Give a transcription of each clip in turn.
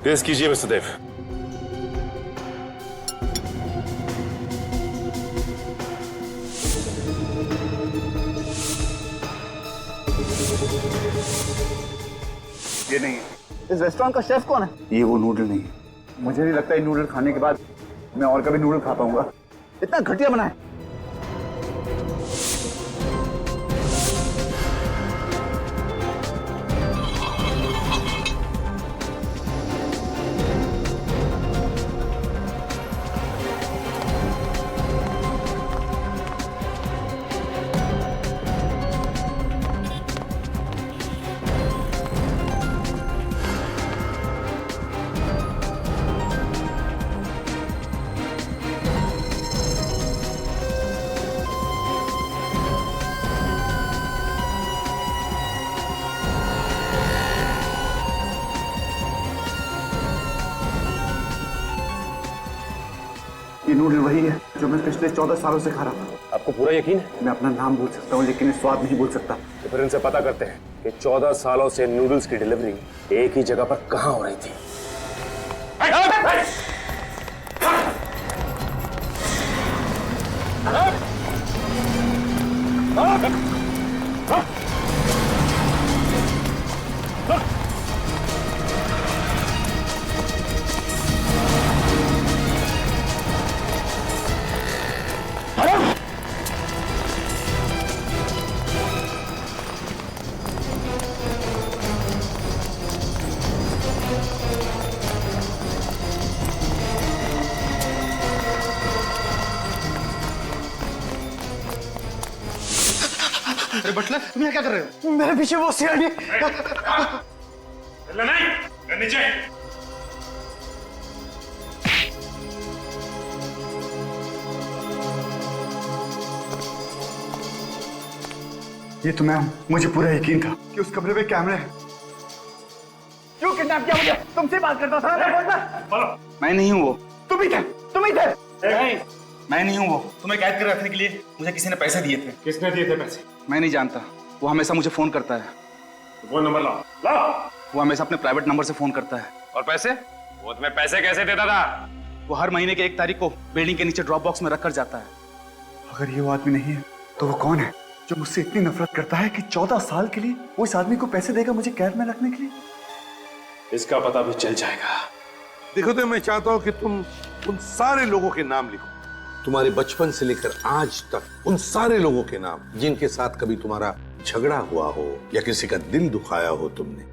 तेज कीजिए मिस्टर देव। ये नहीं है। इस रेस्टोरेंट का शेफ कौन है? ये वो नूडल नहीं है। मुझे नहीं लगता ये नूडल खाने के बाद मैं और कभी नूडल खा पाऊंगा। इतना घटिया बना है। ये नूडल वही है जो मैं पिछले 14 सालों से खा रहा था। आपको पूरा यकीन है? मैं अपना नाम भूल सकता हूँ लेकिन स्वाद नहीं भूल सकता। तो फिर इनसे पता करते हैं कि 14 सालों से नूडल्स की डिलीवरी एक ही जगह पर कहां हो रही थी। अरे बटलर, तुम यहाँ क्या कर रहे हो? मेरे पीछे वो सीआईडी। नहीं, नीचे। ये तो मैं हूं। मुझे पूरा यकीन था कि उस कमरे में कैमरे हैं। क्यों किडनैप किया मुझे? तुमसे बात करता था। मैं नहीं हूँ वो। तुम ही थे। नहीं, मैं नहीं हूँ वो। तुम्हें कैद कर रखने के लिए मुझे किसी ने पैसे दिए थे। किसने दिए थे पैसे? मैं नहीं जानता। वो हमेशा मुझे फोन करता है। फोन नंबर लाओ। लाओ। वो हमेशा अपने प्राइवेट नंबर से फोन करता है। और पैसे? वो तुम्हें पैसे कैसे देता था? वो हर महीने की 1 तारीख को बिल्डिंग के नीचे ड्रॉप बॉक्स में रख कर जाता है। अगर ये वो आदमी नहीं है तो वो कौन है जो मुझसे इतनी नफरत करता है कि 14 साल के लिए वो इस आदमी को पैसे देगा मुझे कैद में रखने के लिए? इसका पता भी चल जाएगा। देखो तो मैं चाहता हूं कि तुम उन सारे लोगों के नाम लिखो, तुम्हारे बचपन से लेकर आज तक उन सारे लोगों के नाम जिनके साथ कभी तुम्हारा झगड़ा हुआ हो या किसी का दिल दुखाया हो तुमने।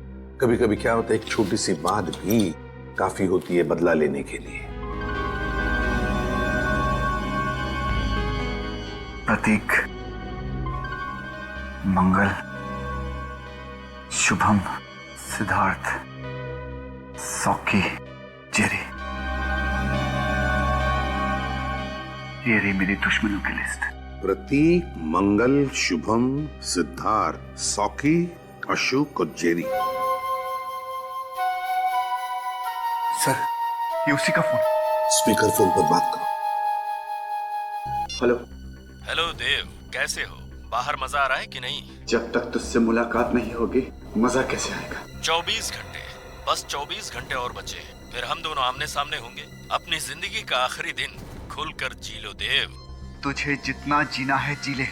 कभी कभी क्या होता है, एक छोटी सी बात भी काफी होती है बदला लेने के लिए। प्रतीक, मंगल, शुभम, सिद्धार्थ, सौकी, जेरी। ये रही मेरी दुश्मनों की लिस्ट। प्रतीक, मंगल, शुभम, सिद्धार्थ, सौकी, अशोक और जेरी। सर, ये उसी का फोन। स्पीकर फोन पर बात करो। हेलो। हेलो देव, कैसे हो? बाहर मजा आ रहा है कि नहीं? जब तक तुझसे मुलाकात नहीं होगी मजा कैसे आएगा? 24 घंटे, बस 24 घंटे और बचे, फिर हम दोनों आमने सामने होंगे। अपनी जिंदगी का आखिरी दिन खुलकर जी लो देव। तुझे जितना जीना है जी ले।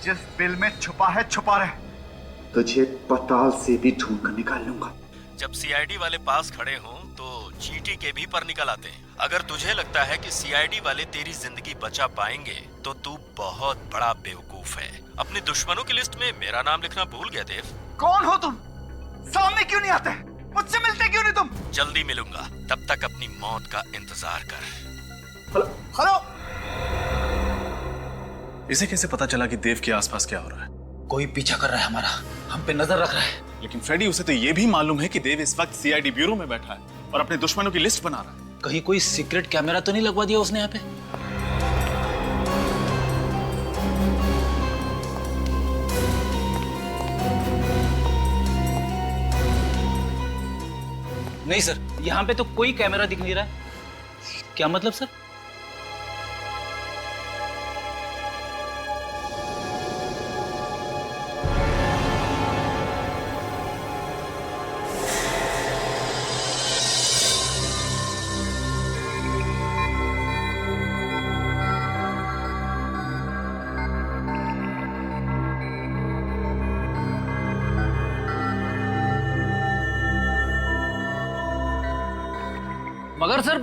जिस बिल में छुपा है छुपा रहे। तुझे पताल से भी ढूंढ कर निकाल लूंगा। जब सीआईडी वाले पास खड़े हों तो चीटी के भी पर निकल आते हैं। अगर तुझे लगता है कि सीआईडी वाले तेरी जिंदगी बचा पाएंगे तो तू बहुत बड़ा बेवकूफ है। अपने दुश्मनों की लिस्ट में मेरा नाम लिखना भूल गया देव। कौन हो तुम? सामने क्यों नहीं आते? मुझसे मिलते क्यों नहीं तुम? जल्दी मिलूंगा, तब तक अपनी मौत का इंतजार कर। Hello hello. इसे कैसे पता चला कि देव के आसपास क्या हो रहा है? कोई पीछा कर रहा है हमारा, हम पे नजर रख रहा है। लेकिन फ्रेडी, उसे तो ये भी मालूम है कि देव इस वक्त सीआईडी ब्यूरो में बैठा है और अपने दुश्मनों की लिस्ट बना रहा है। कहीं कोई सीक्रेट कैमरा तो नहीं लगवा दिया उसने यहाँ पे? नहीं सर, यहाँ पे तो कोई कैमरा दिख नहीं रहा है। क्या मतलब सर? मगर सर,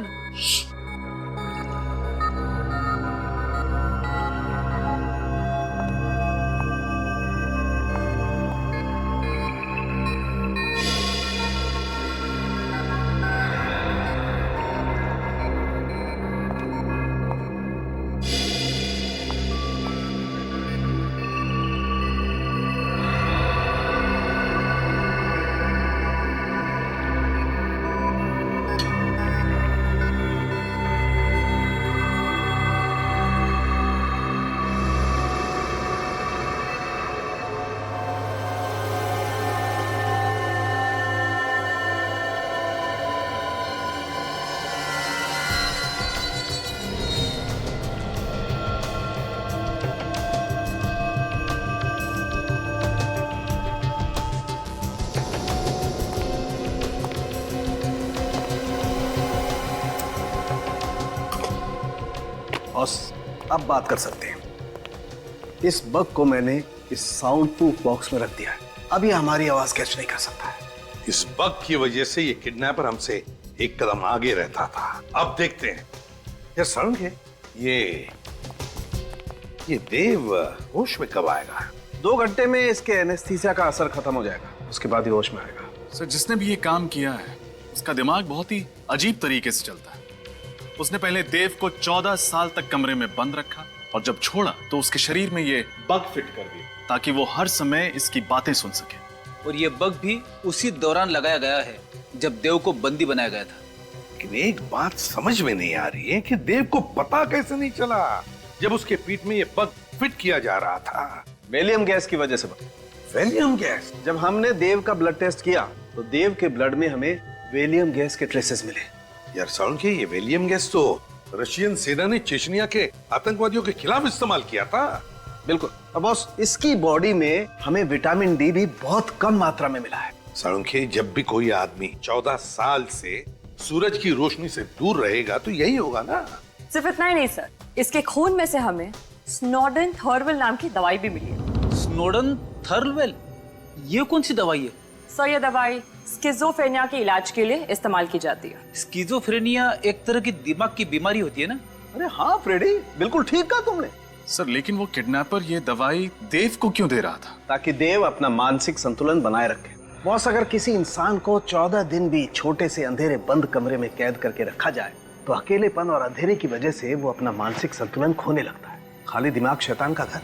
बॉस, अब बात कर सकते हैं। इस बग को मैंने इस साउंड प्रूफ बॉक्स में रख दिया है। अब ये हमारी आवाज कैच नहीं कर सकता है। इस बग की वजह से ये किडनैपर हमसे एक कदम आगे रहता था। अब देखते हैं यार सड़क है ये देव होश में कब आएगा? 2 घंटे में इसके एनेस्थीसिया का असर खत्म हो जाएगा, उसके बाद ही होश में आएगा। सर, जिसने भी ये काम किया है उसका दिमाग बहुत ही अजीब तरीके से चलता है। उसने पहले देव को 14 साल तक कमरे में बंद रखा और जब छोड़ा तो उसके शरीर में ये बग फिट कर दिया ताकि वो हर समय इसकी बातें सुन सके। और ये बग भी उसी दौरान लगाया गया है जब देव को बंदी बनाया गया था। लेकिन एक बात समझ में नहीं आ रही है कि देव को पता कैसे नहीं चला जब उसके पीठ में ये बग फिट किया जा रहा था? वेलियम गैस की वजह से बग। Valium gas? जब हमने देव का ब्लड टेस्ट किया तो देव के ब्लड में हमें वेलियम गैस के ट्रेसेस मिले। यार साउंड के ये वेलियम गैस तो रशियन सेना ने चेचनिया के आतंकवादियों के खिलाफ इस्तेमाल किया था। बिल्कुल। और बॉस, इसकी बॉडी में हमें विटामिन डी भी बहुत कम मात्रा में मिला है। साउंड के जब भी कोई आदमी 14 साल से सूरज की रोशनी से दूर रहेगा तो यही होगा ना। सिर्फ इतना ही नहीं सर, इसके खून में से हमें स्नोडन थर्वल नाम की दवाई भी मिली है। स्नोडन थर्लवेल, ये कौन सी दवाई है? सर ये दवाई स्किज़ोफ्रेनिया के इलाज के लिए इस्तेमाल की जाती है। स्किज़ोफ्रेनिया एक तरह की दिमाग की बीमारी होती है ना? अरे हाँ फ्रेडी, बिल्कुल ठीक कहा तुमने। सर, लेकिन वो किडनैपर ये दवाई देव को क्यों दे रहा था? ताकि देव अपना मानसिक संतुलन बनाए रखे। बॉस, अगर किसी इंसान को 14 दिन भी छोटे से अंधेरे बंद कमरे में कैद करके रखा जाए तो अकेलेपन और अंधेरे की वजह से वो अपना मानसिक संतुलन खोने लगता है। खाली दिमाग शैतान का घर।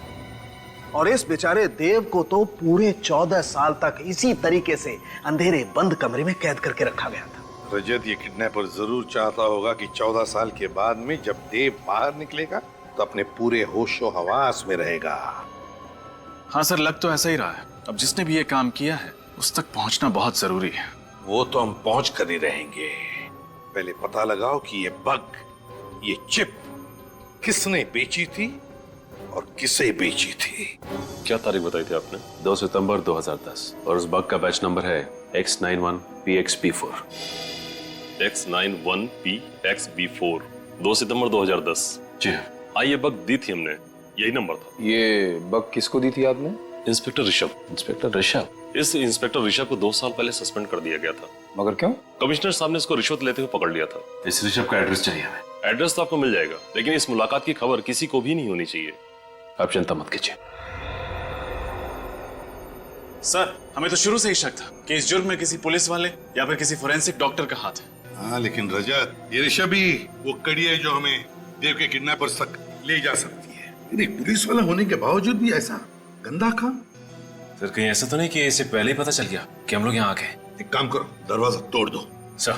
और इस बेचारे देव को तो पूरे 14 साल तक इसी तरीके से अंधेरे बंद कमरे में कैद करके रखा गया था। रजत, ये किडनैपर जरूर चाहता होगा कि 14 साल के बाद में जब देव बाहर निकलेगा तो अपने पूरे होशो हवास में रहेगा। हाँ सर, लग तो ऐसा ही रहा है। अब जिसने भी ये काम किया है उस तक पहुंचना बहुत जरूरी है। वो तो हम पहुंच कर ही रहेंगे। पहले पता लगाओ कि ये बग, ये चिप किसने बेची थी और किसे बेची थी। क्या तारीख बताई थी आपने? 2 सितंबर 2010 और उस बग का बैच नंबर है X91PXB4। X91PXB4, 2 सितंबर 2010। जी हाँ। हाँ, ये बग दी थी हमने, यही नंबर था। ये बग किसको दी थी आपने? इंस्पेक्टर ऋषभ। इंस्पेक्टर ऋषभ? इस इंस्पेक्टर ऋषभ को 2 साल पहले सस्पेंड कर दिया गया था। मगर क्यों? कमिश्नर साहब ने इसको रिश्वत लेते हुए पकड़ लिया था। इस ऋषभ का एड्रेस चाहिए हमें। एड्रेस तो आपको मिल जाएगा, लेकिन इस मुलाकात की खबर किसी को भी नहीं होनी चाहिए। आप चिंता मत कीजिए। सर, हमें तो शुरू से ही शक था कि इस जुर्म में किसी पुलिस वाले या फिर किसी फोरेंसिक डॉक्टर का हाथ है। हाँ, लेकिन रजत, ये ऋषभ ही वो कड़ी है जो हमें देव के किडनैपर तक ले जा सकती है। लेकिन पुलिस वाला होने के बावजूद भी ऐसा गंदा काम। सर, कहीं ऐसा तो नहीं कि इसे पहले ही पता चल गया कि हम लोग यहाँ आ गए? एक काम करो, दरवाजा तोड़ दो। सर,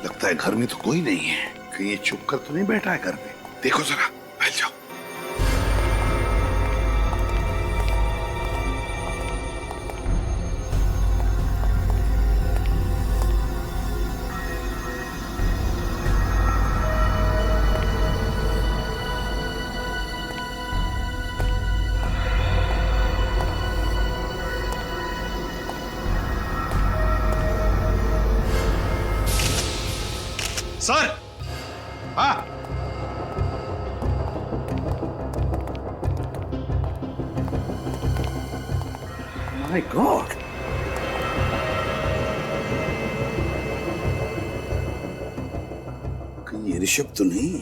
लगता है घर में तो कोई नहीं है। कहीं ये चुप कर तो नहीं बैठा है घर में? देखो जरा, फैल जाओ। सर! हाँ, माय गॉड, कहीं ये ऋषभ तो नहीं?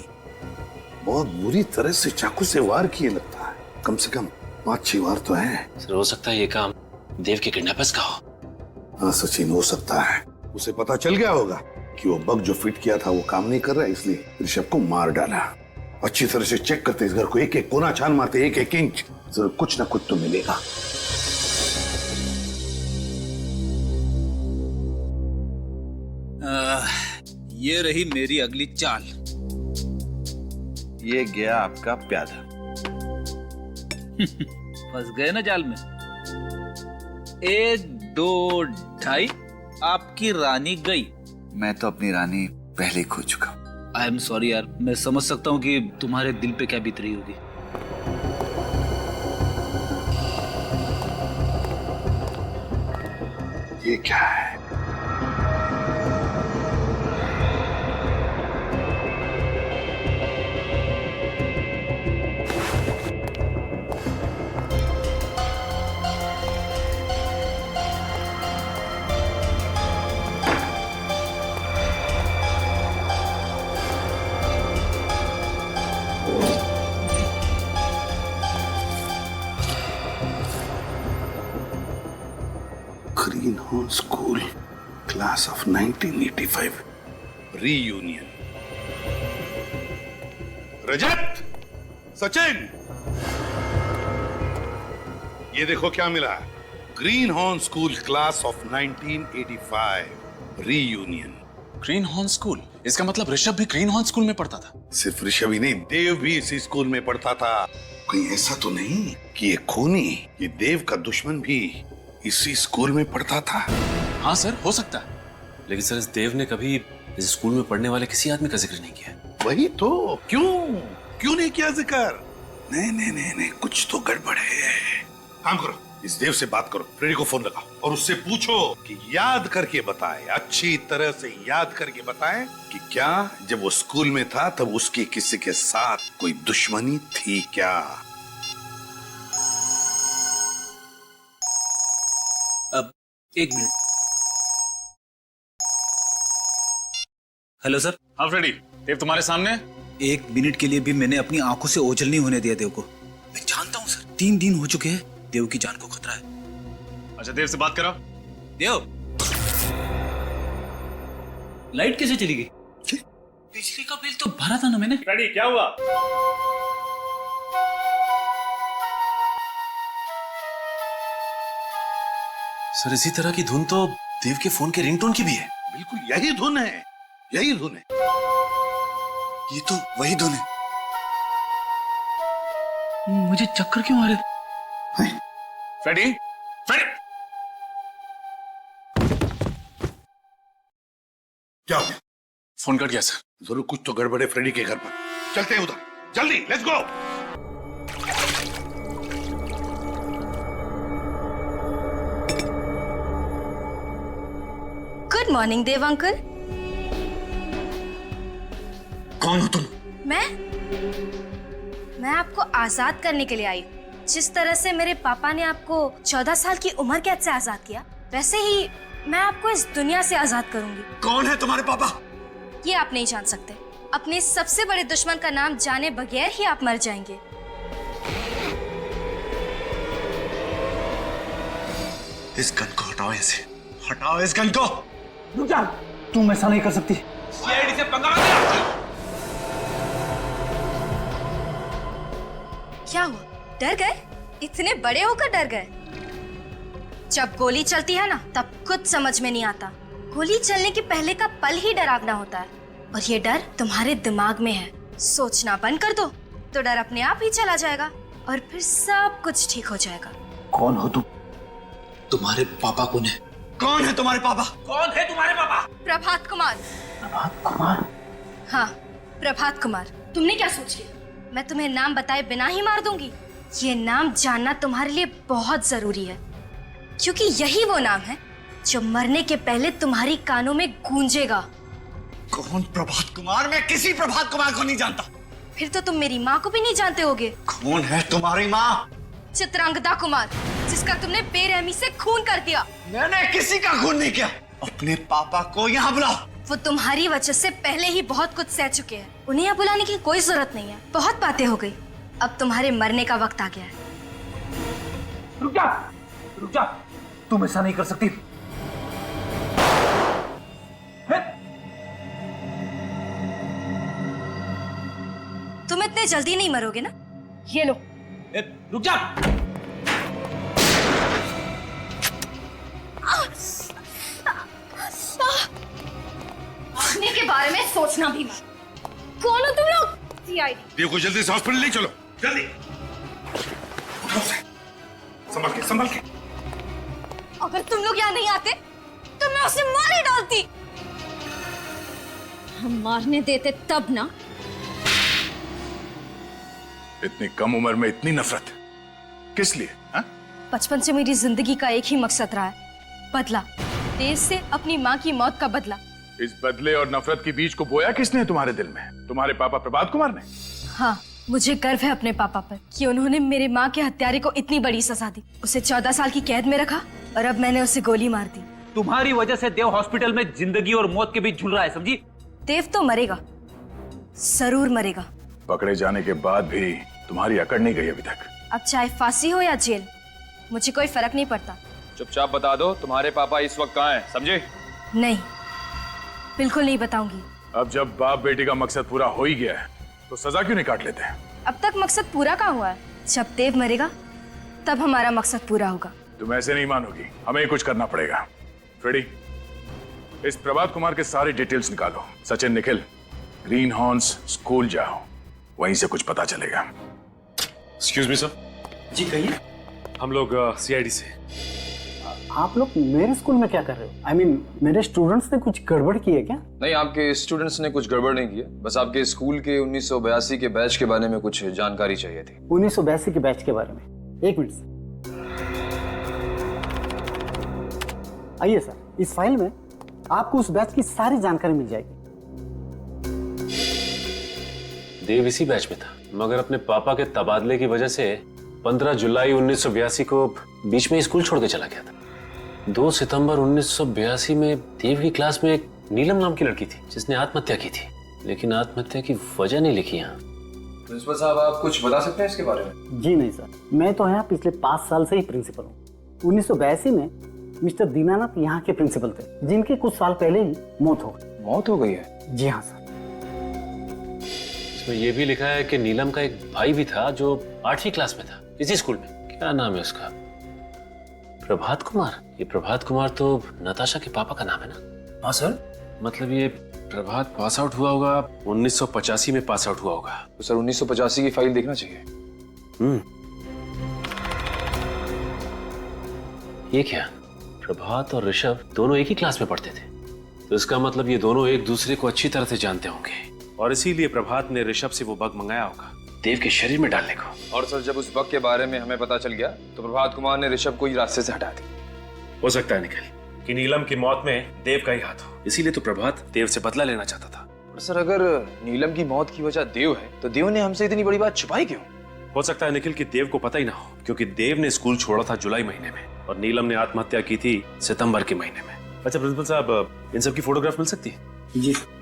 बहुत बुरी तरह से चाकू से वार किए लगता है। कम से कम 5-6 वार तो है। सर हो सकता है ये काम देव के किडनैपर्स का हो। हाँ सचिन, हो सकता है। उसे पता चल गया होगा कि वो बग जो फिट किया था वो काम नहीं कर रहा है, इसलिए ऋषभ को मार डाला। अच्छी तरह से चेक करते इस घर को, एक एक कोना छान मारते, एक एक इंच, जरूर कुछ ना कुछ तो मिलेगा। ये रही मेरी अगली चाल। ये गया आपका प्यादा। फंस गए ना जाल में। 1, 2, 2.5 आपकी रानी गई। मैं तो अपनी रानी पहले खो चुका। आई एम सॉरी यार, मैं समझ सकता हूँ कि तुम्हारे दिल पे क्या बीत रही होगी। ये क्या है? Greenhorn School, class of 1985, reunion. रजत, सचिन, ये देखो क्या मिला। Green horn school class of 1985, reunion. Green horn school? इसका मतलब ऋषभ भी ग्रीन हॉर्न स्कूल में पढ़ता था? सिर्फ ऋषभ ही नहीं, देव भी इसी स्कूल में पढ़ता था। कहीं ऐसा तो नहीं कि ये खूनी, ये देव का दुश्मन भी इसी स्कूल में पढ़ता था? हाँ सर, हो सकता है। लेकिन सर, इस देव ने कभी इस स्कूल में पढ़ने वाले किसी आदमी का जिक्र नहीं किया। वही तो, क्यों नहीं किया जिक्र? नहीं, कुछ तो गड़बड़ है। काम करो, इस देव से बात करो, फ्रेडी को फोन लगाओ और उससे पूछो कि याद करके बताए, अच्छी तरह से याद करके बताए कि क्या जब वो स्कूल में था तब उसकी किसी के साथ कोई दुश्मनी थी क्या? अब 1 मिनट। Hello sir. हाँ फ्रेडी, देव तुम्हारे सामने। 1 मिनट के लिए भी मैंने अपनी आंखों से ओझल नहीं होने दिया देव को। मैं जानता हूँ सर, 3 दिन हो चुके हैं, देव की जान को खतरा है। अच्छा, देव से बात करो। देव, लाइट कैसे चली गई? बिजली का बिल तो भरा था ना मैंने। फ्रेडी, क्या हुआ? सर, इसी तरह की धुन तो देव के फोन के रिंगटोन की भी है। बिल्कुल यही धुन है, यही धुन है। ये तो वही धुन है। मुझे चक्कर क्यों आ रहे? फ्रेडी, फ्रेडी, क्या हो गया? फोन कट गया सर। जरूर कुछ तो गड़बड़ है फ्रेडी के घर पर। चलते हैं उधर, जल्दी, let's go. Good morning Dev uncle. कौन हो तुम? मैं आपको आजाद करने के लिए आई हूँ। जिस तरह से मेरे पापा ने आपको 14 साल की उम्र कैद से आजाद किया, वैसे ही मैं आपको इस दुनिया से आजाद करूंगी। कौन है तुम्हारे पापा? ये आप नहीं जान सकते। अपने सबसे बड़े दुश्मन का नाम जाने बगैर ही आप मर जाएंगे। इस गन को हटाओ, ऐसे हटाओ इस गन को। रुक जा, तुम ऐसा नहीं कर सकती। सीआईडी से पंगा मत लो। क्या हुआ, डर गए? इतने बड़े होकर डर गए? जब गोली चलती है ना, तब कुछ समझ में नहीं आता। गोली चलने के पहले का पल ही डरावना होता है, और ये डर तुम्हारे दिमाग में है। सोचना बंद कर दो तो डर अपने आप ही चला जाएगा और फिर सब कुछ ठीक हो जाएगा। कौन हो तुम? तुम्हारे पापा कौन है? कौन है तुम्हारे पापा? कौन है तुम्हारे पापा? प्रभात कुमार। प्रभात कुमार? हाँ, प्रभात कुमार। तुमने क्या सोच लिया मैं तुम्हें नाम बताए बिना ही मार दूंगी? ये नाम जानना तुम्हारे लिए बहुत जरूरी है, क्योंकि यही वो नाम है जो मरने के पहले तुम्हारी कानों में गूंजेगा। कौन प्रभात कुमार? मैं किसी प्रभात कुमार को नहीं जानता। फिर तो तुम मेरी माँ को भी नहीं जानते होगे। कौन है तुम्हारी माँ? चित्रांगदा कुमार। जिसका तुमने बेरहमी से खून कर दिया। मैंने किसी का खून नहीं किया। अपने पापा को यहाँ बुलाओ। वो तुम्हारी वजह से पहले ही बहुत कुछ सह चुके हैं। उन्हें यहाँ बुलाने की कोई जरूरत नहीं है। बहुत बातें हो गई, अब तुम्हारे मरने का वक्त आ गया है। रुक जा, तुम ऐसा नहीं कर सकती। तुम इतने जल्दी नहीं मरोगे ना? ये लो। रुक जा। मरने के बारे में सोचना भी मत। कौन हो तुम लोग? सीआईडी। देव को जल्दी से हॉस्पिटल ले चलो, जल्दी। संभल के, संभल के। अगर तुम लोग यहाँ नहीं आते तो मैं उसे मार ही डालती। हम मारने देते तब ना। इतनी कम उम्र में इतनी नफरत किस लिए? हा? बचपन से मेरी जिंदगी का एक ही मकसद रहा है, बदला। देव से अपनी माँ की मौत का बदला। इस बदले और नफरत के बीज को बोया किसने तुम्हारे दिल में? तुम्हारे पापा प्रभात कुमार ने? हाँ, मुझे गर्व है अपने पापा पर कि उन्होंने मेरे माँ के हत्यारे को इतनी बड़ी सजा दी। उसे 14 साल की कैद में रखा और अब मैंने उसे गोली मार दी। तुम्हारी वजह से देव हॉस्पिटल में जिंदगी और मौत के बीच झूल रहा है, समझी? देव तो मरेगा, जरूर मरेगा। पकड़े जाने के बाद भी तुम्हारी अकड़ नहीं गई अभी तक। अब चाहे फांसी हो या जेल, मुझे कोई फर्क नहीं पड़ता। चुपचाप बता दो तुम्हारे पापा इस वक्त कहाँ हैं, समझे? नहीं, बिल्कुल नहीं बताऊंगी। अब जब बाप बेटी का मकसद पूरा हो ही गया है तो सजा क्यों नहीं काट लेते हैं? अब तक मकसद पूरा कहाँ हुआ है? जब देव मरेगा तब हमारा मकसद पूरा होगा। तुम ऐसे नहीं मानोगी, हमें ही कुछ करना पड़ेगा। फ्रेडी, इस प्रभात कुमार के सारे डिटेल्स निकालो। Sachin, Nikhil, green horns school जाओ, वहीं से कुछ पता चलेगा। Excuse me sir. जी कहिए। हम लोग सीआईडी से। आप लोग मेरे स्कूल में क्या कर रहे हो? I mean, मेरे स्टूडेंट्स ने कुछ गड़बड़ की है क्या? नहीं, आपके स्टूडेंट्स ने कुछ गड़बड़ नहीं की है, बस आपके स्कूल के 1982 के बैच के बारे में कुछ जानकारी चाहिए थी। 1982 के बैच के बारे में? एक मिनट। आइए सर, इस फाइल में आपको उस बैच की सारी जानकारी मिल जाएगी। देव इसी बैच में था, मगर अपने पापा के तबादले की वजह से 15 जुलाई 1982 को बीच में स्कूल छोड़ के चला गया था। 2 सितंबर 1982 में देव की क्लास में एक नीलम नाम की लड़की थी जिसने आत्महत्या की थी, लेकिन आत्महत्या की वजह नहीं लिखी यहाँ। प्रिंसिपल साहब, आप कुछ बता सकते हैं इसके बारे में? जी नहीं सर, मैं तो यहाँ पिछले 5 साल से ही प्रिंसिपल हूँ। 1982 में मिस्टर दीनानाथ यहाँ के प्रिंसिपल थे, जिनके कुछ साल पहले ही मौत हो गई। मौत हो गई है? जी हाँ सर। इसमें यह भी लिखा है कि नीलम का एक भाई भी था जो 8वीं क्लास में था इसी स्कूल में। क्या नाम है उसका? प्रभात कुमार। ये प्रभात कुमार तो नताशा के पापा का नाम है ना? हाँ सर। मतलब ये प्रभात पास आउट हुआ होगा 1985 में, पास आउट हुआ होगा। तो सर 1985 की फाइल देखना चाहिए। ये क्या? प्रभात और ऋषभ दोनों एक ही क्लास में पढ़ते थे, तो इसका मतलब ये दोनों एक दूसरे को अच्छी तरह से जानते होंगे और इसीलिए प्रभात ने ऋषभ से वो बग मंगाया होगा देव के शरीर में डालने को। और सर, जब उस बग के बारे में हमें पता चल गया तो प्रभात कुमार ने ऋषभ को ही रास्ते से हटा दी। हो सकता है निखिल कि नीलम की मौत में देव का ही हाथ हो, इसीलिए तो प्रभात देव से बदला लेना चाहता था। और सर, अगर नीलम की मौत की वजह देव है तो देव ने हमसे इतनी बड़ी बात छुपाई क्यों? हो सकता है निखिल कि देव को पता ही ना हो, क्योंकि देव ने स्कूल छोड़ा था जुलाई महीने में और नीलम ने आत्महत्या की थी सितंबर के महीने में। अच्छा प्रिंसिपल साहब, इन सब की फोटोग्राफ मिल सकती है? जी सर।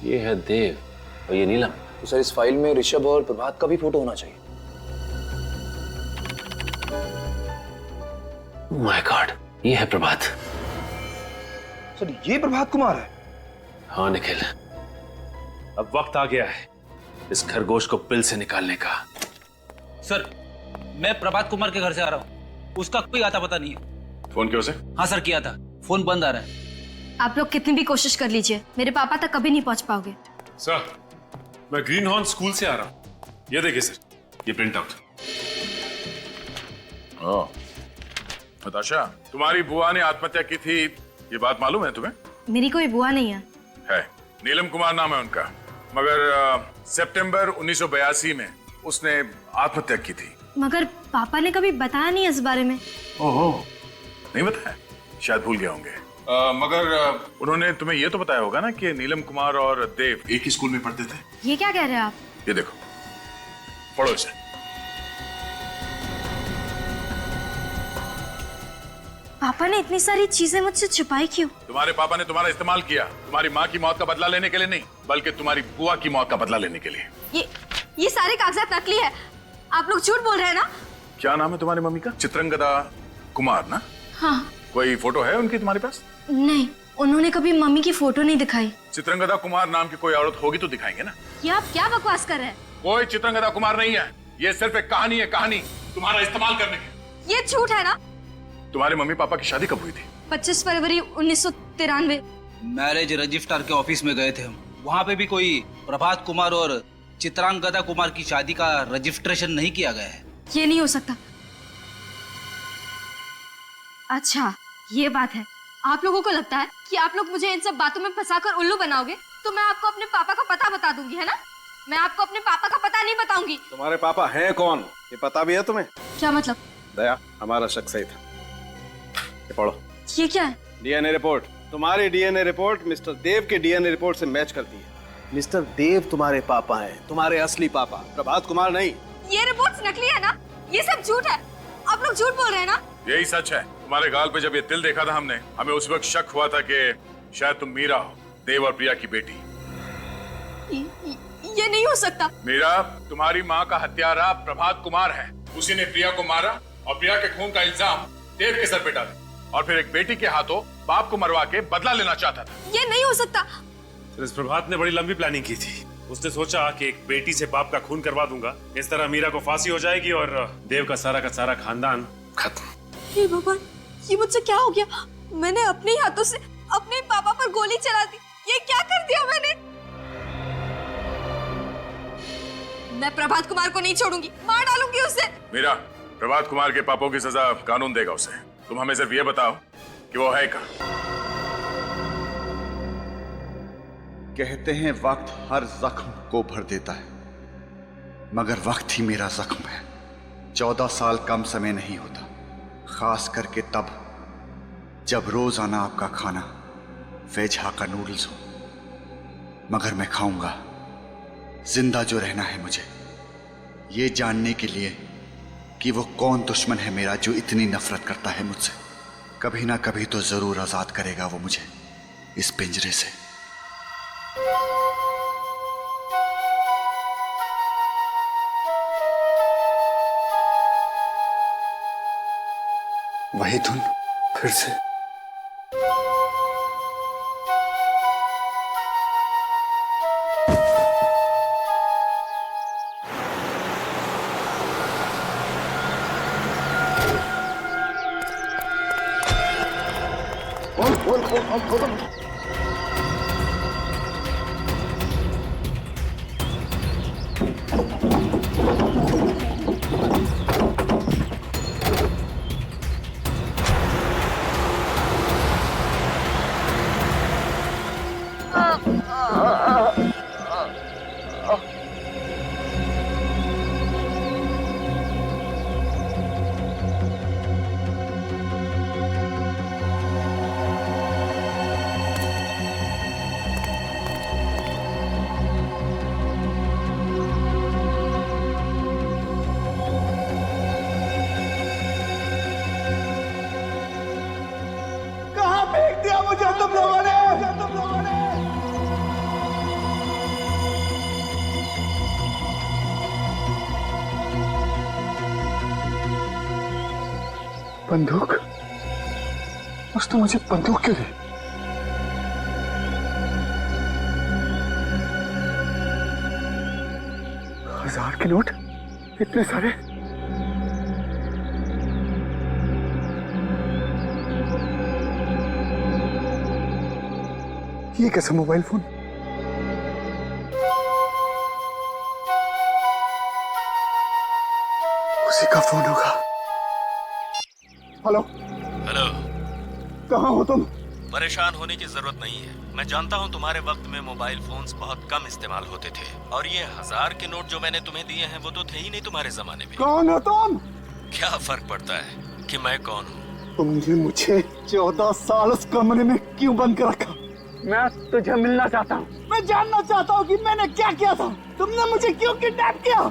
ये है देव और ये नीलम। तो सर, इस फाइल में ऋषभ और प्रभात का भी फोटो होना चाहिए। माय गॉड, ये है प्रभात। सर, ये प्रभात कुमार है? हाँ निखिल, अब वक्त आ गया है इस खरगोश को पिल से निकालने का। सर, मैं प्रभात कुमार के घर से आ रहा हूँ, उसका कोई आता पता नहीं है। फोन किया उसे? हाँ सर, किया था, फोन बंद आ रहा है। आप लोग कितनी भी कोशिश कर लीजिए, मेरे पापा तक कभी नहीं पहुंच पाओगे। सर, मैं ग्रीन हॉर्न स्कूल से आ रहा हूँ। ये देखिए सर, ये प्रिंट आउट। नताशा, तुम्हारी बुआ ने आत्महत्या की थी, ये बात मालूम है तुम्हें? मेरी कोई बुआ नहीं है। नीलम कुमार नाम है उनका, मगर सितंबर 1982 में उसने आत्महत्या की थी। मगर पापा ने कभी बताया नहीं इस बारे में। ओहो, नहीं बताया? शायद भूल गए होंगे। मगर उन्होंने तुम्हें ये तो बताया होगा ना कि नीलम कुमार और देव एक ही स्कूल में पढ़ते थे। ये क्या कह रहे हैं आप? ये देखो, पढ़ो इसे। पापा ने इतनी सारी चीजें मुझसे छुपाई क्यों? तुम्हारे पापा ने तुम्हारा इस्तेमाल किया, तुम्हारी माँ की मौत का बदला लेने के लिए नहीं, बल्कि तुम्हारी बुआ की मौत का बदला लेने के लिए। ये सारे कागजात नकली है। आप लोग झूठ बोल रहे हैं ना? क्या नाम है तुम्हारी मम्मी का? चित्रंगदा कुमार ना? हाँ। कोई फोटो है उनकी तुम्हारे पास? नहीं, उन्होंने कभी मम्मी की फोटो नहीं दिखाई। चित्रंगदा कुमार नाम की कोई औरत होगी तो दिखाएंगे ना। ये आप क्या बकवास कर रहे हैं? कोई चित्रंगदा कुमार नहीं है, ये सिर्फ एक कहानी है, कहानी तुम्हारा इस्तेमाल करने की। ये झूठ है ना? तुम्हारे मम्मी पापा की शादी कब हुई थी? 25 फरवरी 1993। मैरिज रजिस्ट्रार के ऑफिस में गए थे हम, वहाँ पे भी कोई प्रभात कुमार और चित्रांगदा कुमार की शादी का रजिस्ट्रेशन नहीं किया गया है। ये नहीं हो सकता। अच्छा, ये बात है। आप लोगों को लगता है कि आप लोग मुझे इन सब बातों में फंसाकर उल्लू बनाओगे, तो मैं आपको अपने पापा का पता बता दूंगी, है ना? मैं आपको अपने पापा का पता नहीं बताऊंगी। तुम्हारे पापा हैं कौन, ये पता भी है तुम्हें? क्या मतलब? दया, हमारा शक सही था। ये पढ़ो। ये क्या है? DNA report. तुम्हारी डीएनए रिपोर्ट मिस्टर देव के डीएनए रिपोर्ट से मैच करती है। मिस्टर देव तुम्हारे पापा हैं, तुम्हारे असली पापा, प्रभात कुमार नहीं। ये रिपोर्ट्स नकली है ना? ये सब झूठ है। आप लोग झूठ बोल रहे हैं ना? यही सच है। तुम्हारे गाल पे जब ये तिल देखा था हमने, हमें उस वक्त शक हुआ था कि शायद तुम मीरा हो, देव और प्रिया की बेटी। ये नहीं हो सकता। मीरा, तुम्हारी माँ का हत्यारा प्रभात कुमार है। उसी ने प्रिया को मारा और प्रिया के खून का इल्जाम देव के सर पे डाला और फिर एक बेटी के हाथों बाप को मरवा के बदला लेना चाहता था। ये नहीं हो सकता। इस प्रभात ने बड़ी लंबी प्लानिंग की थी। उसने सोचा कि एक बेटी से बाप का खून करवा दूंगा, इस तरह मीरा को फांसी हो जाएगी और देव का सारा खानदान खत्म। हे भगवान, ये मुझसे क्या हो गया? मैंने अपने हाथों से अपने पापा पर गोली चला दी। ये क्या कर दिया मैंने? मैं प्रभात कुमार को नहीं छोड़ूंगी, मार डालूंगी उसे। मीरा, प्रभात कुमार के पापों की सजा कानून देगा उसे। तुम हमें सिर्फ ये बताओ कि वो है कहाँ। कहते हैं वक्त हर जख्म को भर देता है, मगर वक्त ही मेरा जख्म है। 14 साल कम समय नहीं होता, खास करके तब जब रोजाना आपका खाना वेज हाका नूडल्स हो। मगर मैं खाऊंगा, जिंदा जो रहना है मुझे, ये जानने के लिए कि वो कौन दुश्मन है मेरा जो इतनी नफरत करता है मुझसे। कभी ना कभी तो जरूर आजाद करेगा वो मुझे इस पिंजरे से। वही धुन फिर से। बंदूक? उसने मुझे बंदूक क्यों दी? हजार के नोट, इतने सारे? ये कैसा मोबाइल फोन? उसी का फोन होगा। हेलो हेलो, कहाँ हो तुम? परेशान होने की जरूरत नहीं है। मैं जानता हूँ तुम्हारे वक्त में मोबाइल फोन्स बहुत कम इस्तेमाल होते थे और ये 1000 के नोट जो मैंने तुम्हें दिए हैं वो तो थे ही नहीं तुम्हारे जमाने में। कौन हो तुम? क्या फर्क पड़ता है कि मैं कौन हूँ? तुमने मुझे 14 साल उस कमरे में क्यों बंद कर रखा? मैं तुझे मिलना चाहता हूँ। मैं जानना चाहता हूँ कि मैंने क्या किया था। तुमने मुझे क्यों किडनैप किया?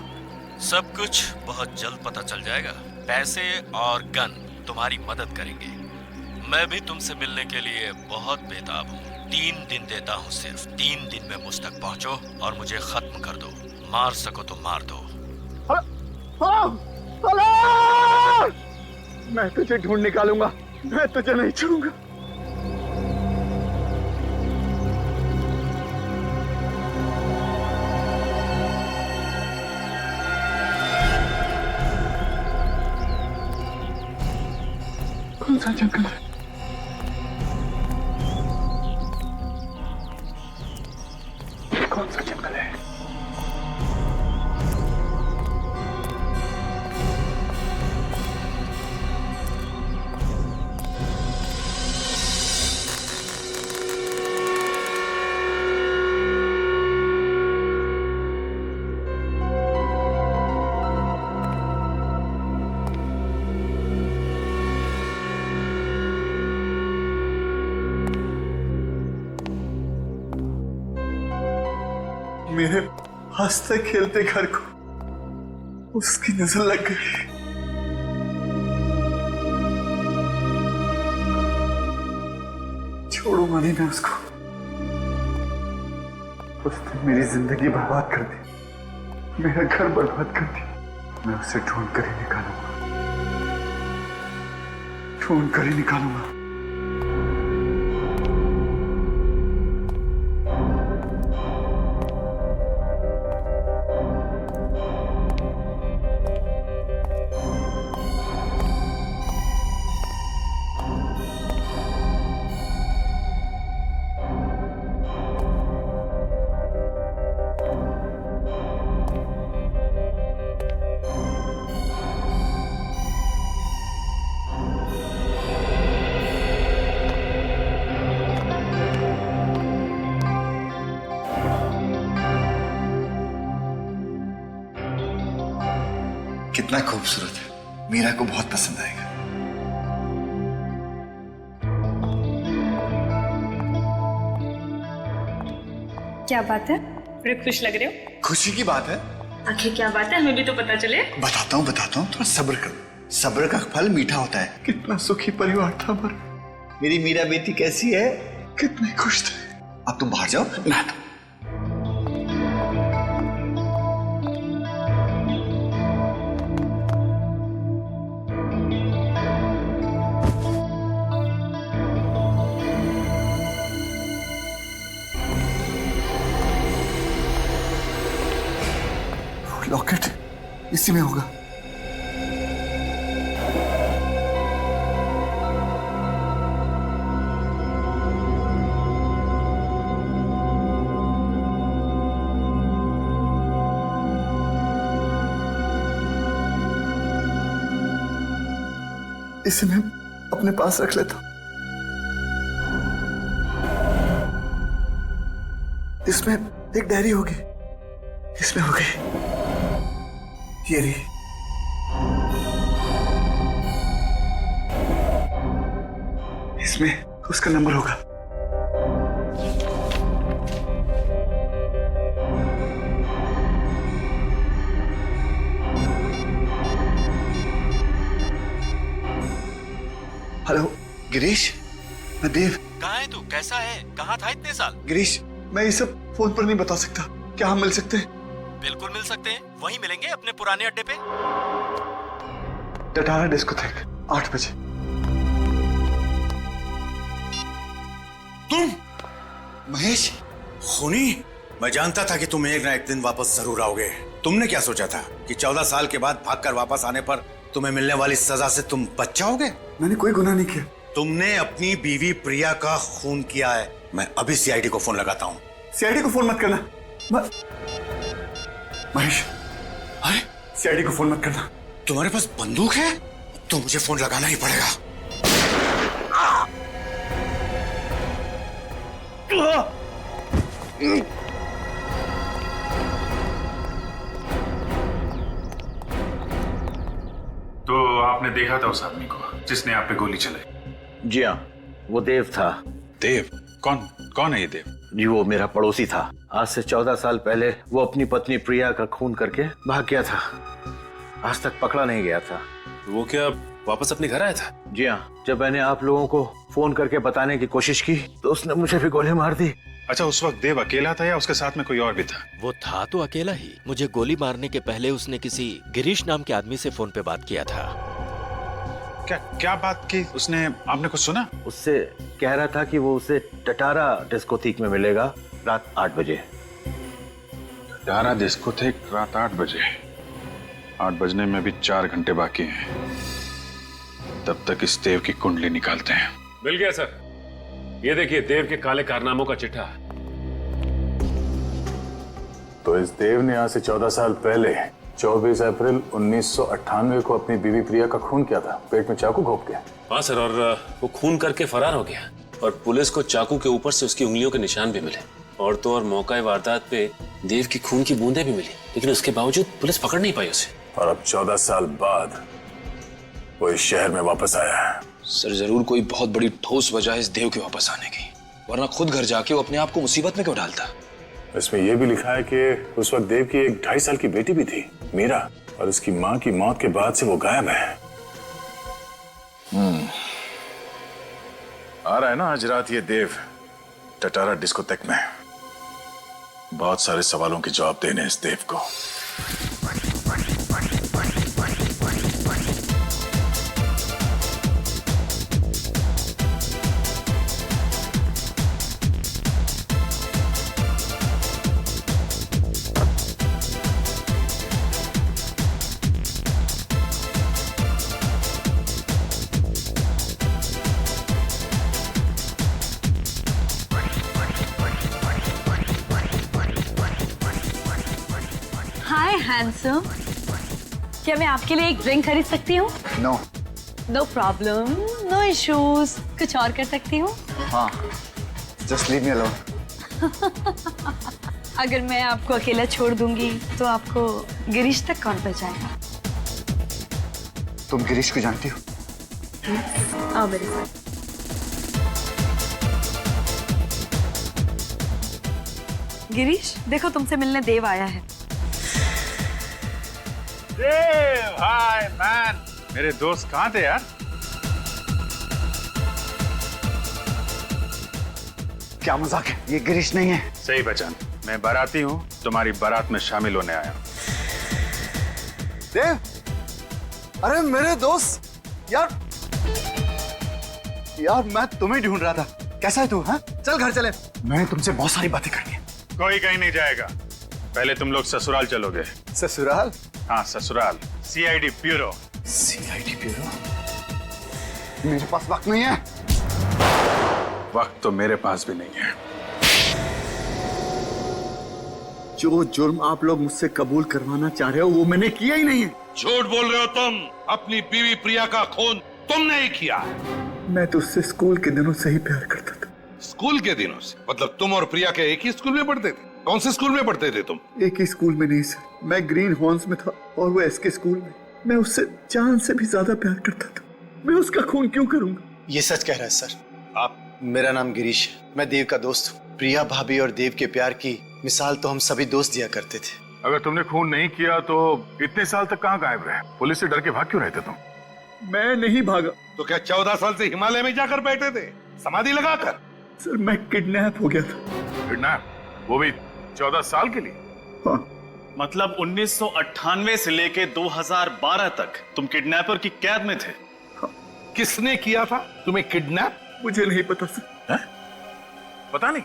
सब कुछ बहुत जल्द पता चल जाएगा। पैसे और गन तुम्हारी मदद करेंगे। मैं भी तुमसे मिलने के लिए बहुत बेताब हूँ। 3 दिन देता हूँ, सिर्फ 3 दिन में मुझ तक पहुँचो और मुझे खत्म कर दो। मार सको तो मार दो। मैं तुझे ढूंढ निकालूंगा। मैं तुझे नहीं छोड़ूंगा। कौन सा जंगल है? कौन सा जंगल है? मेरे हंसते खेलते घर को उसकी नजर लग गई। छोड़ूंगा नहीं मैं उसको। उसने मेरी जिंदगी बर्बाद कर दी, मेरा घर बर्बाद कर दिया। मैं उसे ढूंढ कर ही निकालूंगा, ढूंढ कर ही निकालूंगा। कितना खूबसूरत है, मीरा को बहुत पसंद आएगा। क्या बात है, बड़े खुश लग रहे हो? खुशी की बात है। आखिर क्या बात है, हमें भी तो पता चले। बताता हूँ थोड़ा सब्र करो। सब्र का फल मीठा होता है। कितना सुखी परिवार था हमारा। मेरी मीरा बेटी कैसी है? कितने खुश थे। अब तुम बाहर जाओ, मैं आता हूं। लॉकेट इसी में होगा। इसे मैं अपने पास रख लेता हूं। इसमें एक डायरी होगी, इसमें होगी ये रही। इसमें उसका नंबर होगा। हेलो गिरीश, मैं देव। कहाँ है तू? कैसा है? कहाँ था इतने साल? गिरीश, मैं ये सब फोन पर नहीं बता सकता। क्या हम मिल सकते हैं? बिल्कुल मिल सकते हैं। वहीं मिलेंगे अपने पुराने अड्डे पे। टटारा डिस्कोथेक 8 बजे। तुम महेश? खूनी, मैं जानता था कि तुम एक ना एक दिन वापस जरूर आओगे। तुमने क्या सोचा था कि 14 साल के बाद भागकर वापस आने पर तुम्हें मिलने वाली सजा से तुम बच जाओगे? मैंने कोई गुनाह नहीं किया। तुमने अपनी बीवी प्रिया का खून किया है। मैं अभी सीआईडी को फोन लगाता हूँ। सीआईडी को फोन मत करना। महेश, अरे सीआईडी को फोन मत करना। तुम्हारे पास बंदूक है तो मुझे फोन लगाना ही पड़ेगा। तो आपने देखा था उस आदमी को? जिसने आप पे गोली चलाई? जी हाँ, वो देव था। देव? कौन है ये देव? जी वो मेरा पड़ोसी था। आज से 14 साल पहले वो अपनी पत्नी प्रिया का खून करके भाग गया था। आज तक पकड़ा नहीं गया था। वो क्या वापस अपने घर आया था? जी हाँ, जब मैंने आप लोगों को फोन करके बताने की कोशिश की तो उसने मुझे भी गोली मार दी। अच्छा, उस वक्त देव अकेला था या उसके साथ में कोई और भी था? वो था तो अकेला ही। मुझे गोली मारने के पहले उसने किसी गिरीश नाम के आदमी से फोन पे बात किया था। क्या बात की उसने? आपने कुछ सुना? उससे कह रहा था कि वो उसे टटारा डिस्कोथेक में मिलेगा रात 8 बजे। टटारा डिस्कोथेक रात 8 बजे? 8 बजने में भी 4 घंटे बाकी हैं। तब तक इस देव की कुंडली निकालते हैं। मिल गया सर। ये देखिए देव के काले कारनामों का चिट्ठा। तो इस देव ने आज से 14 साल पहले 24 अप्रैल 1998 को अपनी बीवी प्रिया का खून किया था, पेट में चाकू घोंप के। हाँ सर, और वो खून करके फरार हो गया और पुलिस को चाकू के ऊपर से उसकी उंगलियों के निशान भी मिले और तो और मौका वारदात पे देव की खून की बूंदें भी मिली, लेकिन उसके बावजूद पुलिस पकड़ नहीं पाई उसे। और अब 14 साल बाद वो इस शहर में वापस आया है। सर जरूर कोई बहुत बड़ी ठोस वजह है इस देव के वापस आने की, वरना खुद घर जाके वो अपने आप को मुसीबत में क्यों डालता? इसमें यह भी लिखा है कि उस वक्त देव की एक 2.5 साल की बेटी भी थी, मीरा, और उसकी मां की मौत के बाद से वो गायब है। आ रहा है ना आज रात ये देव टटारा डिस्कोथेक में। बहुत सारे सवालों के जवाब देने इस देव को। हाय हैंडसम, क्या मैं आपके लिए एक ड्रिंक खरीद सकती हूँ? No. No problem, no issues. कुछ और कर सकती हूँ? हाँ, जस्ट लीव मी अलोन। अगर मैं आपको अकेला छोड़ दूंगी तो आपको गिरीश तक कौन पहुंचाएगा? तुम गिरीश को जानती हो? आओ मेरे साथ। गिरीश, देखो तुमसे मिलने देव आया है। देव, हाय मैन। मेरे दोस्त कहाँ थे यार? क्या मजाक है? ये गिरीश नहीं है। सही पहचान। मैं बाराती हूँ, तुम्हारी बारात में शामिल होने आया हूँ। देव, अरे मेरे दोस्त, यार मैं तुम्हें ढूंढ रहा था। कैसा है तू? हाँ, चल घर चले, मैंने तुमसे बहुत सारी बातें करनी है। कोई कहीं नहीं जाएगा, पहले तुम लोग ससुराल चलोगे। ससुराल? हाँ ससुराल, सीआईडी ब्यूरो। CID bureau? मेरे पास वक्त नहीं है। वक्त तो मेरे पास भी नहीं है। जो जुर्म आप लोग मुझसे कबूल करवाना चाह रहे हो वो मैंने किया ही नहीं है। झूठ बोल रहे हो तुम। अपनी बीवी प्रिया का खून तुमने ही किया। मैं तो उससे स्कूल के दिनों से ही प्यार करता था। स्कूल के दिनों से? मतलब तुम और प्रिया के एक ही स्कूल में पढ़ते थे? कौन से स्कूल में पढ़ते थे तुम? एक ही स्कूल में नहीं सर, मैं ग्रीन हॉर्न्स में था और वो एसके स्कूल में। मैं उससे जान से भी ज्यादा प्यार करता था। मैं उसका खून क्यों करूंगा? ये सच कह रहा है सर। मेरा नाम गिरीश है, मैं देव का दोस्त हूँ। प्रिया भाभी और देव के प्यार की मिसाल तो हम सभी दोस्त दिया करते थे। अगर तुमने खून नहीं किया तो इतने साल तक कहाँ गायब रहे? पुलिस से डर के भाग क्यों रहते तुम? मैं नहीं भागा। तो क्या 14 साल से हिमालय में जाकर बैठे थे समाधि लगाकर? सर मैं किडनैप हो गया था। किडनैप? वो भी 14 साल के लिए? हाँ। मतलब 1998 से लेके 2012 तक तुम किडनैपर की कैद में थे? हाँ। किसने किया था तुम्हें किडनैप? मुझे नहीं पता सर। है? पता नहीं?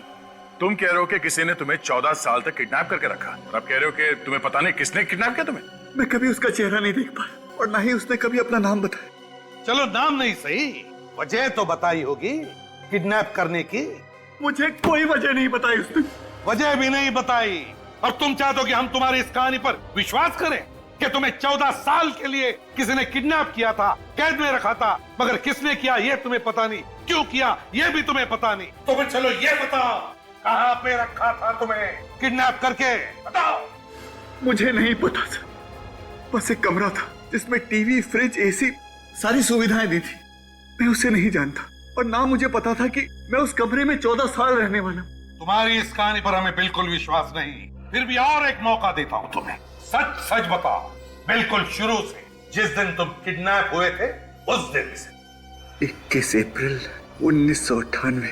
तुम कह रहे हो कि किसी ने तुम्हें 14 साल तक किडनैप करके रखा और अब कह रहे हो कि तुम्हें पता नहीं किसने किडनैप किया तुम्हें? मैं कभी उसका चेहरा नहीं देख पाया और ना ही उसने कभी अपना नाम बताया। चलो नाम नहीं सही, वजह तो बताई होगी किडनैप करने की। मुझे कोई वजह नहीं बताई उसने। वजह भी नहीं बताई और तुम चाहते हो कि हम तुम्हारी इस कहानी पर विश्वास करें कि तुम्हें 14 साल के लिए किसी ने किडनैप किया था, कैद में रखा था, मगर किसने किया ये तुम्हें पता नहीं, क्यों किया ये भी तुम्हें पता नहीं। तो फिर चलो ये बताओ, कहां पे रखा था तुम्हें किडनैप करके? बताओ। मुझे नहीं पता था, बस एक कमरा था जिसमें टीवी, फ्रिज, एसी, सारी सुविधाएं दी थी। मैं उसे नहीं जानता और ना मुझे पता था कि मैं उस कमरे में 14 साल रहने वाला। तुम्हारी इस कहानी पर हमें बिल्कुल विश्वास नहीं, फिर भी और एक मौका देता हूं तुम्हें। सच सच बताओ, बिल्कुल शुरू से, जिस दिन तुम किडनैप हुए थे उस दिन से। 21 अप्रैल 1998।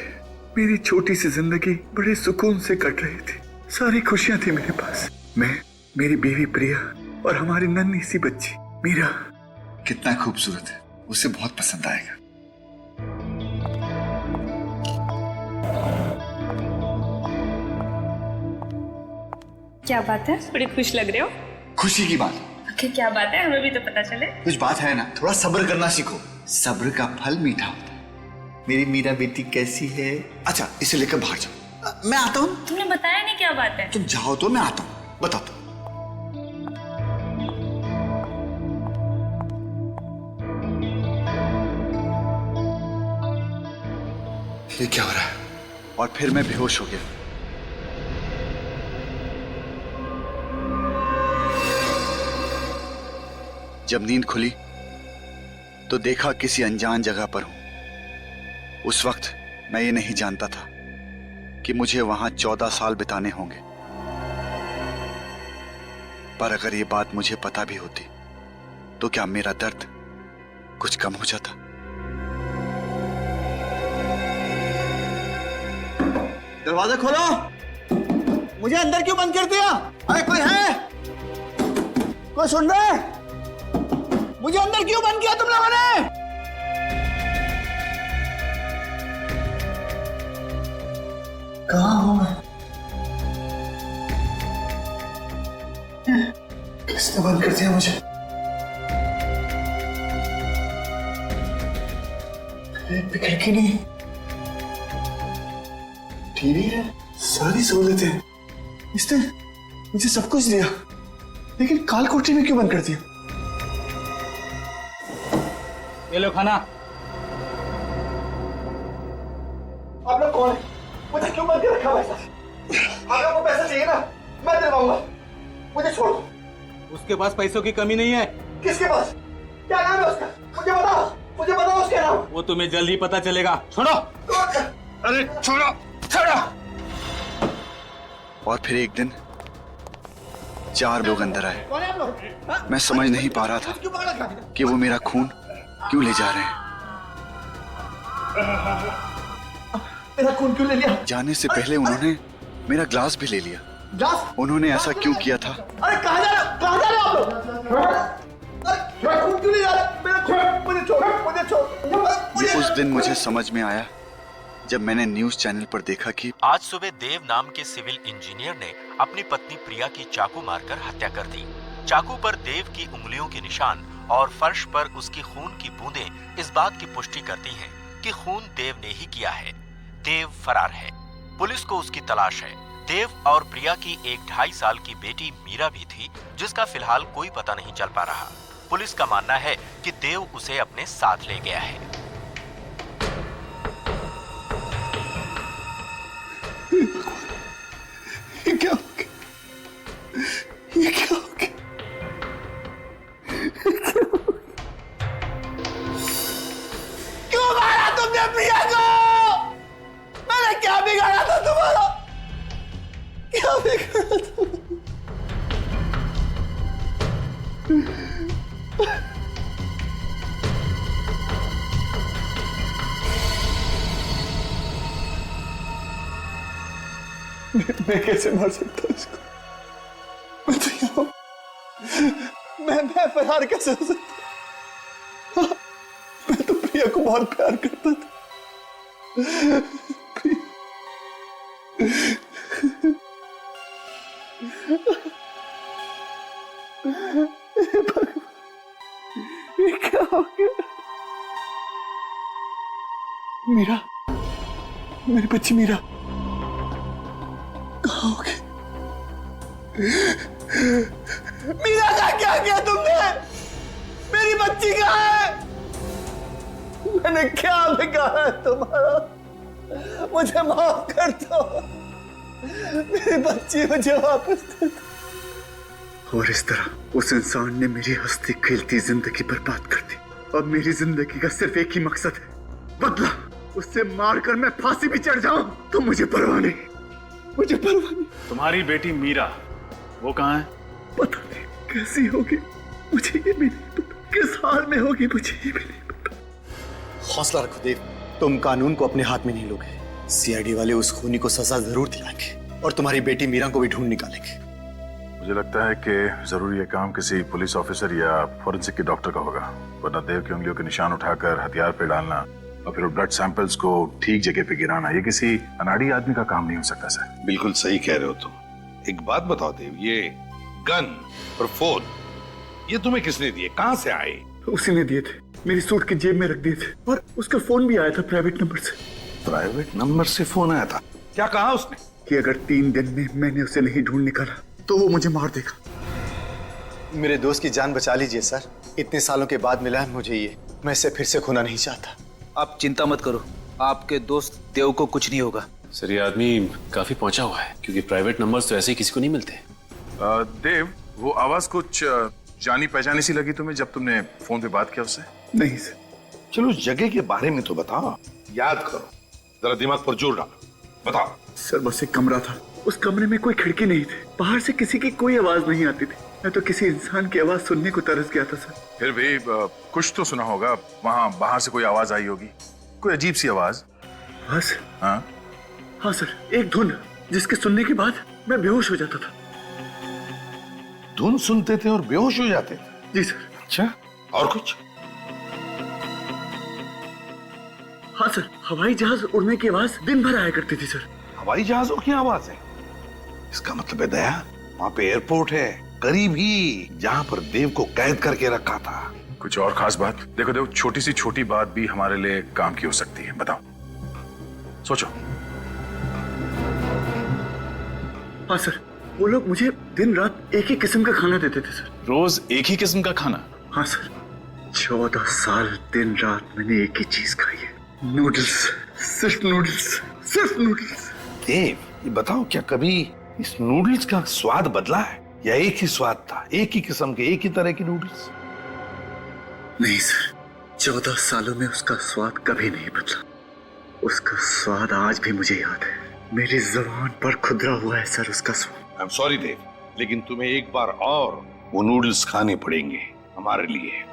मेरी छोटी सी जिंदगी बड़े सुकून से कट रही थी। सारी खुशियां थी मेरे पास। मैं, मेरी बीवी प्रिया और हमारी नन्ही सी बच्ची मीरा। कितना खूबसूरत है, उसे बहुत पसंद आएगा। क्या बात है, बड़ी खुश लग रहे हो। खुशी की बात। क्या बात है, हमें भी तो पता चले। कुछ बात है ना, थोड़ा सब्र करना सीखो। सब्र का फल मीठा होता है। मेरी मीरा बेटी कैसी है? अच्छा, इसे लेकर बाहर जाओ। मैं आता हूँ। तुमने बताया नहीं क्या बात है। तुम जाओ तो मैं आता हूँ, बताता हूँ। ये क्या हो रहा है? और फिर मैं बेहोश हो गया। जब नींद खुली तो देखा किसी अनजान जगह पर हूं। उस वक्त मैं ये नहीं जानता था कि मुझे वहां 14 साल बिताने होंगे, पर अगर ये बात मुझे पता भी होती तो क्या मेरा दर्द कुछ कम हो जाता? दरवाजा खोलो। मुझे अंदर क्यों बंद कर दिया? अरे कोई है? कोई सुन रहा है? मुझे अंदर क्यों बंद किया तुम लोगों ने? कहाँ हूं मैं? किसने बंद कर दिया मुझे? एक भी खिड़की नहीं, टीवी है, सारी सहूलतें हैं। इसने मुझे सब कुछ दिया, लेकिन काल कोठरी में क्यों बंद कर दिया? ये लो खाना। आप लोग कौन है? मुझे क्यों बंद कर रखा वैसा? आप लोगों को पैसा चाहिए ना, मैं दिलवाऊंगा। मुझे छोड़ दो। उसके पास पैसों की कमी नहीं है। किसके पास? क्या नाम है उसका? मुझे बताओ, मुझे बताओ उसका नाम। वो तुम्हें जल्द ही पता चलेगा। छोड़ो। अरे छोड़ो, छोड़ो। और फिर एक दिन 4 लोग अंदर आए। कौन है आप लोग? मैं समझ नहीं पा रहा था क्यों पकड़ रखा? कि वो मेरा खून क्यों ले जा रहे हैं। मेरा खून क्यों ले लिया? जाने से पहले उन्होंने मेरा ग्लास भी ले लिया। ग्लास? उन्होंने ऐसा क्यों किया था? अरे कहाँ जा रहे हो? कहाँ जा रहे हो आप लोग? अरे मेरा खून क्यों ले जा रहे हो? मेरा खून, मुझे छोड़, मुझे छोड़। ये उस दिन मुझे समझ में आया जब मैंने न्यूज चैनल पर देखा कि आज सुबह देव नाम के सिविल इंजीनियर ने अपनी पत्नी प्रिया की चाकू मारकर हत्या कर दी। चाकू पर देव की उंगलियों के निशान और फर्श पर उसकी खून की बूंदें इस बात की पुष्टि करती हैं कि खून देव ने ही किया है। देव फरार है। पुलिस को उसकी तलाश है। देव और प्रिया की एक 2.5 साल की बेटी मीरा भी थी, जिसका फिलहाल कोई पता नहीं चल पा रहा। पुलिस का मानना है कि देव उसे अपने साथ ले गया है। ये क्या हो गया? ये क्या हो गया? क्यों मारा तुमने प्रिया को? मैंने क्या बिगाड़ा था तुम्हारा? क्या बिगाड़ा था? मैं कैसे मार सकता हूँ इसको? मैं तो यहाँ हूँ। मैं फरार कैसे हो सकता? मैं तो प्रिया को बहुत प्यार करता था। ये क्या हो गया? मीरा, मेरी बच्ची मीरा कहाँ हो गई? मीरा का क्या किया तुमने? मेरी बच्ची कहाँ है? मैंने क्या बिगाड़ा है तुम्हारा? मुझे माफ कर दो। मेरी बच्ची मुझे वापस दे दो। और इस तरह उस इंसान ने मेरी हंसती खेलती जिंदगी बर्बाद कर दी। अब मेरी जिंदगी का सिर्फ एक ही मकसद है, बदला उससे मारकर मैं फांसी भी चढ़ जाऊं तो मुझे परवाह नहीं, मुझे परवाह नहीं। तुम्हारी बेटी मीरा वो कहाँ है? पता नहीं कैसी होगी, मुझे ये भी नहीं पता। किस हाल में होगी मुझे ये भी नहीं पता। हौसला रखो देव, तुम कानून को अपने हाथ में नहीं लोगे। सीआईडी वाले उस खूनी को सजा जरूर दिलाएंगे और तुम्हारी बेटी मीरा को भी ढूंढ निकालेंगे। मुझे लगता है कि जरूर ये काम किसी पुलिस ऑफिसर या फोरेंसिक के डॉक्टर का होगा, वरना देव की उंगलियों के निशान उठाकर हथियार पे डालना और फिर ब्लड सैंपल्स को ठीक जगह पे गिराना ये किसी अनाड़ी आदमी का काम नहीं हो सकता सर। बिल्कुल सही कह रहे हो तुम। एक बात बताओ देव, ये गन और फोन ये तुम्हें किसने दिए, कहां से आए? उसी ने दिए थे, मेरी सूट की जेब में रख दिए थे और उसका फोन भी आया था प्राइवेट नंबर से। प्राइवेट नंबर से फोन आया था? क्या कहा उसने? कि अगर 3 दिन में मैंने उसे नहीं ढूंढ निकाला तो वो मुझे मार देगा। मेरे दोस्त की जान बचा लीजिए सर, इतने सालों के बाद मिला है मुझे ये, मैं इसे फिर से खोना नहीं चाहता। आप चिंता मत करो, आपके दोस्त देव को कुछ नहीं होगा। सर ये आदमी काफी पहुंचा हुआ है, क्योंकि प्राइवेट नंबर्स तो ऐसे ही किसी को नहीं मिलते। देव, वो आवाज कुछ जानी पहचानी सी लगी तुम्हें जब तुमने फोन पे बात किया उससे? नहीं सर। चलो उस जगह के बारे में तो बताओ, याद करो, जरा दिमाग पर जोर डालो, बताओ। सर बस एक कमरा था, उस कमरे में कोई खिड़की नहीं थी, बाहर से किसी की कोई आवाज नहीं आती थी। मैं तो किसी इंसान की आवाज सुनने को तरस गया था सर। फिर भी कुछ तो सुना होगा, वहां बाहर से कोई आवाज आई होगी, कोई अजीब सी आवाज। बस हाँ सर, एक धुन जिसके सुनने के बाद मैं बेहोश हो जाता था। धुन सुनते थे और बेहोश हो जाते थे? जी सर। अच्छा, और कुछ? हाँ सर, हवाई जहाज उड़ने की आवाज दिन भर आया करती थी सर। हवाई जहाजों की आवाज है? इसका मतलब है दया, वहां पे एयरपोर्ट है करीब ही जहां पर देव को कैद करके रखा था। कुछ और खास बात? देखो देव, छोटी सी छोटी बात भी हमारे लिए काम की हो सकती है, बताओ, सोचो। हाँ सर, वो लोग मुझे दिन रात एक ही किस्म का खाना देते थे सर। रोज एक ही किस्म का खाना? हाँ सर, 14 साल दिन रात मैंने एक ही चीज खाई है, नूडल्स, सिर्फ नूडल्स, सिर्फ नूडल्स। देव, ये बताओ, क्या कभी इस नूडल्स का स्वाद बदला है या एक ही स्वाद था, एक ही किस्म के, एक ही तरह की नूडल्स? नहीं सर, 14 सालों में उसका स्वाद कभी नहीं बदला। उसका स्वाद आज भी मुझे याद है, मेरी जुबान पर खुदरा हुआ है सर उसका स्वाद। आई एम सॉरी देव, लेकिन तुम्हें एक बार और वो नूडल्स खाने पड़ेंगे हमारे लिए।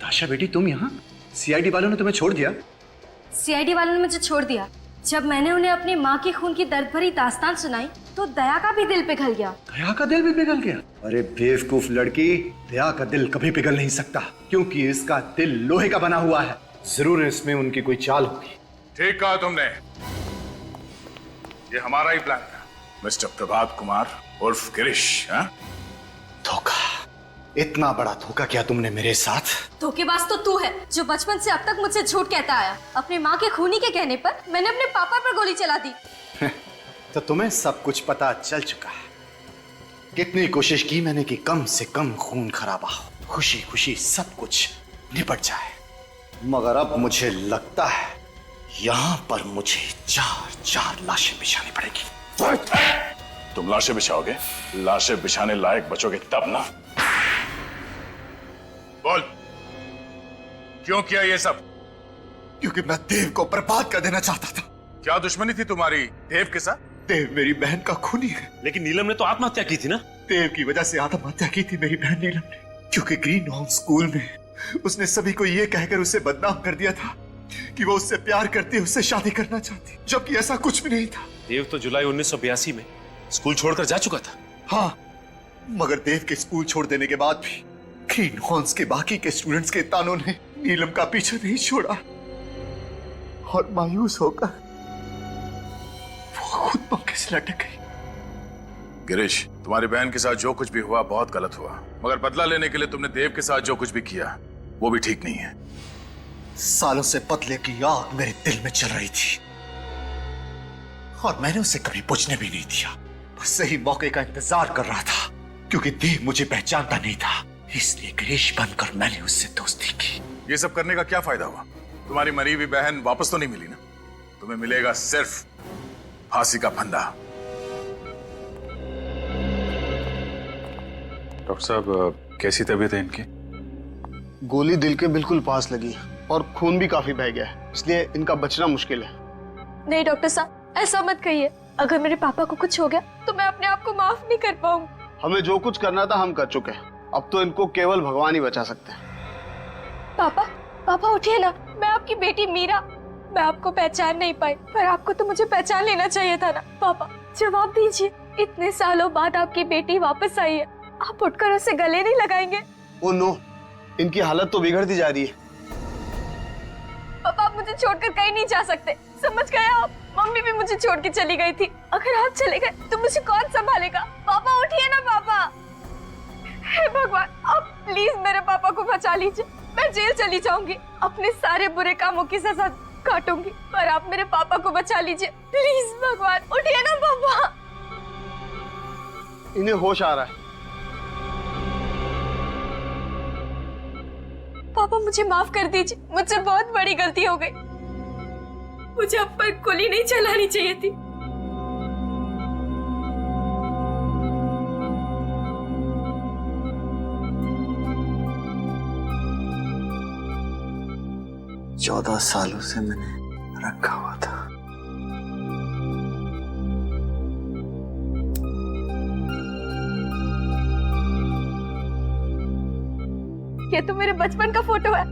आशा बेटी, तुम यहाँ? सीआईडी वालों ने तुम्हें छोड़ दिया? सीआईडी वालों ने मुझे छोड़ दिया। जब मैंने उन्हें अपनी माँ के खून की दर्द भरी दास्तान सुनाई तो दया का भी दिल पिघल गया। दया का दिल भी पिघल गया? अरे बेवकूफ लड़की, दया का दिल कभी पिघल नहीं सकता, क्योंकि इसका दिल लोहे का बना हुआ है। जरूर इसमें उनकी कोई चाल होगी। ठीक कहा तुमने, ये हमारा ही प्लान था, मिस्टर प्रभात कुमार उर्फ गिरीश। धोखा, इतना बड़ा धोखा किया तुमने मेरे साथ। धोखेबाज तो तू है, जो बचपन से अब तक मुझसे झूठ कहता आया। अपने माँ के खूनी के कहने पर मैंने अपने पापा पर गोली चला दी। तो तुम्हें सब कुछ पता चल चुका है। कितनी कोशिश की मैंने कि कम से कम खून खराबा हो, खुशी खुशी सब कुछ निपट जाए, मगर अब मुझे लगता है यहाँ पर मुझे 4 लाशें बिछानी पड़ेगी। तुम लाशें बिछाओगे? लाशें बिछाने लायक बचोगे तब ना। बोल, क्यों किया ये सब? क्योंकि मैं देव को बर्बाद कर देना चाहता था। क्या दुश्मनी थी तुम्हारी देव के साथ? देव मेरी बहन का खूनी है। लेकिन नीलम ने तो आत्महत्या की थी ना? देव की वजह से आत्महत्या की थी मेरी बहन नीलम ने, क्योंकि ग्रीन होम स्कूल में उसने सभी को ये कहकर उसे बदनाम कर दिया था कि वो उससे प्यार करती, उससे शादी करना चाहती, जबकि ऐसा कुछ भी नहीं था। देव तो जुलाई 1982 में स्कूल छोड़कर जा चुका था। हाँ, मगर देव के स्कूल छोड़ देने के बाद भी ग्रीन हॉर्न्स के बाकी के स्टूडेंट्स के तानों ने नीलम का पीछा नहीं छोड़ा और मायूस होकर वो खुद मौके से लटक गई। गिरीश, तुम्हारी बहन के साथ जो कुछ भी हुआ बहुत गलत हुआ, मगर बदला लेने के लिए तुमने देव के साथ जो कुछ भी किया वो भी ठीक नहीं है। सालों से बदले की आग मेरे दिल में चल रही थी और मैंने उसे कभी बुझने भी नहीं दिया, बस सही मौके का इंतजार कर रहा था। क्योंकि देव मुझे पहचानता नहीं था, इसलिए गिरीश बनकर मैंने उससे दोस्ती की। ये सब करने का क्या फायदा हुआ? तुम्हारी मरी हुई बहन वापस तो नहीं मिली ना? तुम्हें मिलेगा सिर्फ फांसी का फंदा। डॉक्टर साहब, कैसी तबीयत है इनकी? गोली दिल के बिल्कुल पास लगी और खून भी काफी बह गया है, इसलिए इनका बचना मुश्किल है। नहीं डॉक्टर साहब, ऐसा मत कहिए। अगर मेरे पापा को कुछ हो गया तो मैं अपने आप को माफ नहीं कर पाऊंगी। हमें जो कुछ करना था हम कर चुके हैं, अब तो इनको केवल भगवान ही बचा सकते हैं। पापा, पापा उठिए ना। मैं आपकी बेटी मीरा। मैं आपको पहचान नहीं पाई, पर आपको तो मुझे पहचान लेना चाहिए था ना। पापा जवाब दीजिए, इतने सालों बाद आपकी बेटी वापस आई है, आप उठकर उसे गले नहीं लगाएंगे? ओ नो, इनकी हालत तो बिगड़ती जा रही है। पापा आप मुझे छोड़कर कहीं नहीं जा सकते, समझ गए आप? मम्मी भी मुझे छोड़ के चली गई थी। अगर आप चले गए तो मुझे कौन संभालेगा? पापा उठिए ना पापा। हे भगवान, आप प्लीज मेरे पापा को बचा लीजिए। मैं जेल चली जाऊंगी, अपने सारे बुरे कामों की सजा काटूंगी, पर आप मेरे पापा को बचा लीजिए प्लीज। भगवान उठिए ना पापा। इन्हें होश आ रहा है। पापा मुझे माफ कर दीजिए, मुझसे बहुत बड़ी गलती हो गई। मुझे अब पर गोली नहीं चलानी चाहिए थी। चौदह सालों से मैंने रखा हुआ था। ये तो मेरे बचपन का फोटो है।